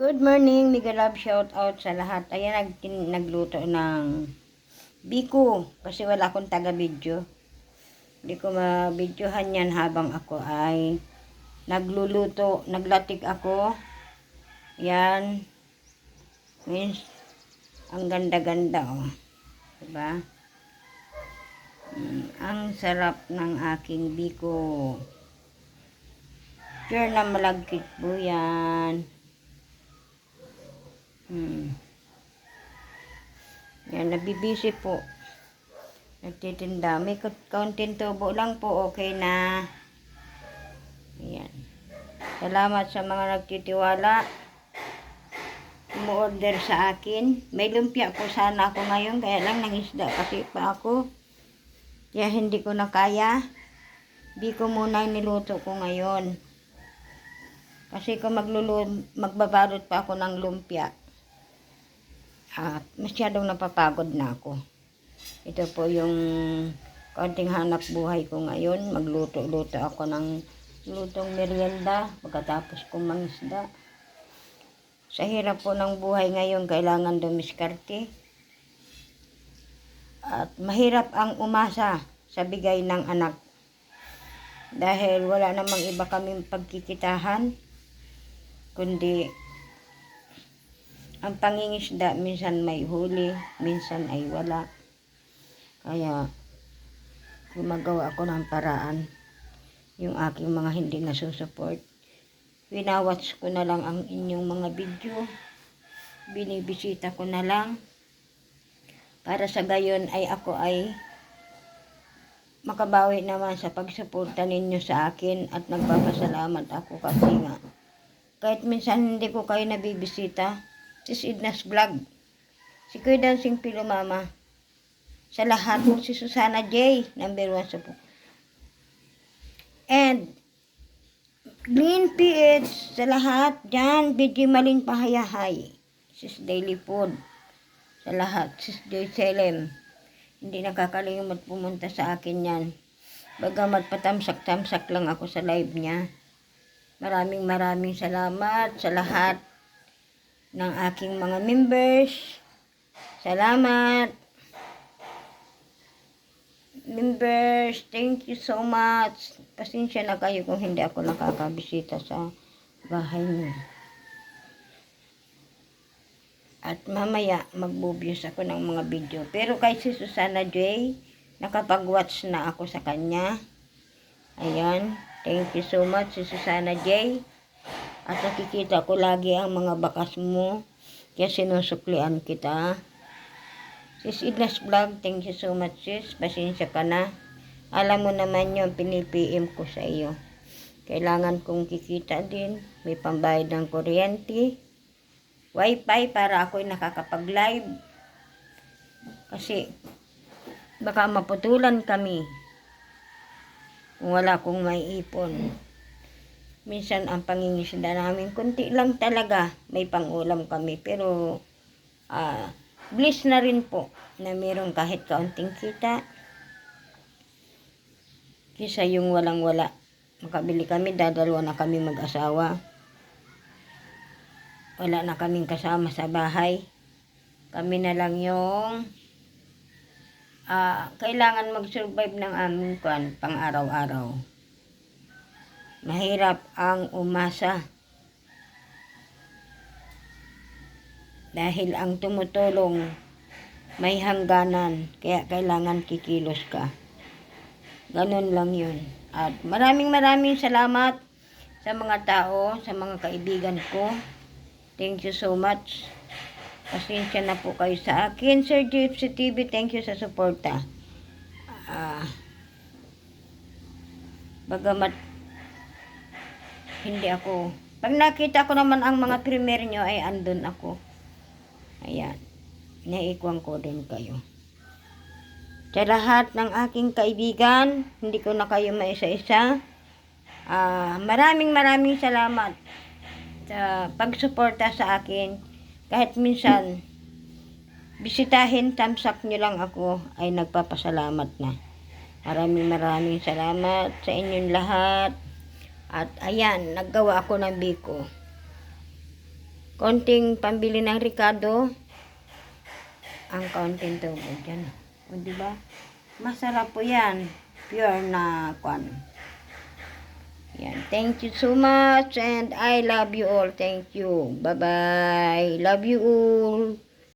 Good morning, mega love shout out sa lahat. Ayan, nagluto ng biko kasi wala akong taga-video. Hindi ko ma-videohan yan habang ako ay nagluluto, naglatik ako. Yan. Means, ang ganda-ganda oh. Diba? Ang sarap ng aking biko. Pure na malagkit po yan. Yan, nabibisi po. Nagtitinda. May kaunting tubo lang po, okay na. Ayan. Salamat sa mga nagtitiwala. Umu-order sa akin. May lumpia po sana ako ngayon, kaya lang nangisda kasi pa ako. Kaya hindi ko na kaya. Di ko muna niluto ko ngayon. Kasi kung magbabalot pa ako ng lumpia, at masyadong napapagod na ako. Ito po yung kaunting hanap buhay ko ngayon. Magluto-luto ako ng lutong merienda pagkatapos kong mangisda. Sa hirap po ng buhay ngayon, kailangan dumiskarte. At mahirap ang umasa sa bigay ng anak. Dahil wala namang iba kaming pagkikitahan, kundi ang pangingisda, minsan may huli, minsan ay wala. Kaya, gumagawa ako ng paraan. Yung aking mga hindi nasusupport. Winawatch ko na lang ang inyong mga video. Binibisita ko na lang. Para sa gayon ay ako ay makabawi naman sa pagsuporta ninyo sa akin. At nagpapasalamat ako kasi nga, kahit minsan hindi ko kayo nabibisita, Sis Edna's Vlog, si Kuya Dancing Pilo Mama, sa lahat po si Susana J, number 1 sa po. And, Green PH, sa lahat dyan, BG Malin Pahayahay, Sis Daily Food, sa lahat, Sis Joy Selem, hindi nakakalimot pumunta sa akin yan. Bagamat patamsak-tamsak lang ako sa live niya. Maraming salamat sa lahat ng aking mga members. Salamat. Members, thank you so much. Pasensya na kayo kung hindi ako nakakabisita sa bahay niyo. At mamaya magbubius ako ng mga video. Pero kay si Susana J, nakapag-watch na ako sa kanya. Ayan. Thank you so much si Susana J. At nakikita ko lagi ang mga bakas mo. Kaya sinusuklian kita. Sis Edna's Vlog, thank you so much sis. Pasensya ka na. Alam mo naman yung pinipm ko sa iyo. Kailangan kong kikita din. May pambayad ng kuryente. Wi-Fi para ako'y nakakapag-live. Kasi baka maputulan kami. Kung wala akong may ipon. Minsan ang pangingisda namin, kunti lang talaga, may pangulam kami. Pero, bliss na rin po na meron kahit kaunting kita. Kisa yung walang-wala. Makabili kami, dadalawa na kami mag-asawa. Wala na kaming kasama sa bahay. Kami na lang yung kailangan mag-survive ng aming pang-araw-araw. Mahirap ang umasa. Dahil ang tumutulong may hangganan. Kaya kailangan kikilos ka. Ganun lang yun. At maraming salamat sa mga tao, sa mga kaibigan ko. Thank you so much. Pasensya na po kayo sa akin. Sir Gypsy TV, thank you sa suporta. Bagamat hindi ako. Pag nakita ko naman ang mga premier nyo ay andun ako. Ayan. Naikuan ko din kayo. Sa lahat ng aking kaibigan, hindi ko na kayo maisa-isa. Maraming salamat sa pagsuporta sa akin. Kahit minsan, bisitahin, tamsak nyo lang ako, ay nagpapasalamat na. Maraming salamat sa inyong lahat. At ayan, naggawa ako ng biko. konting pambili ng Ricardo, ang kaunting tubig yan. O, diba? Masarap po yan. Pure na kwan. Yan. Thank you so much and I love you all. Thank you. Bye-bye. Love you all.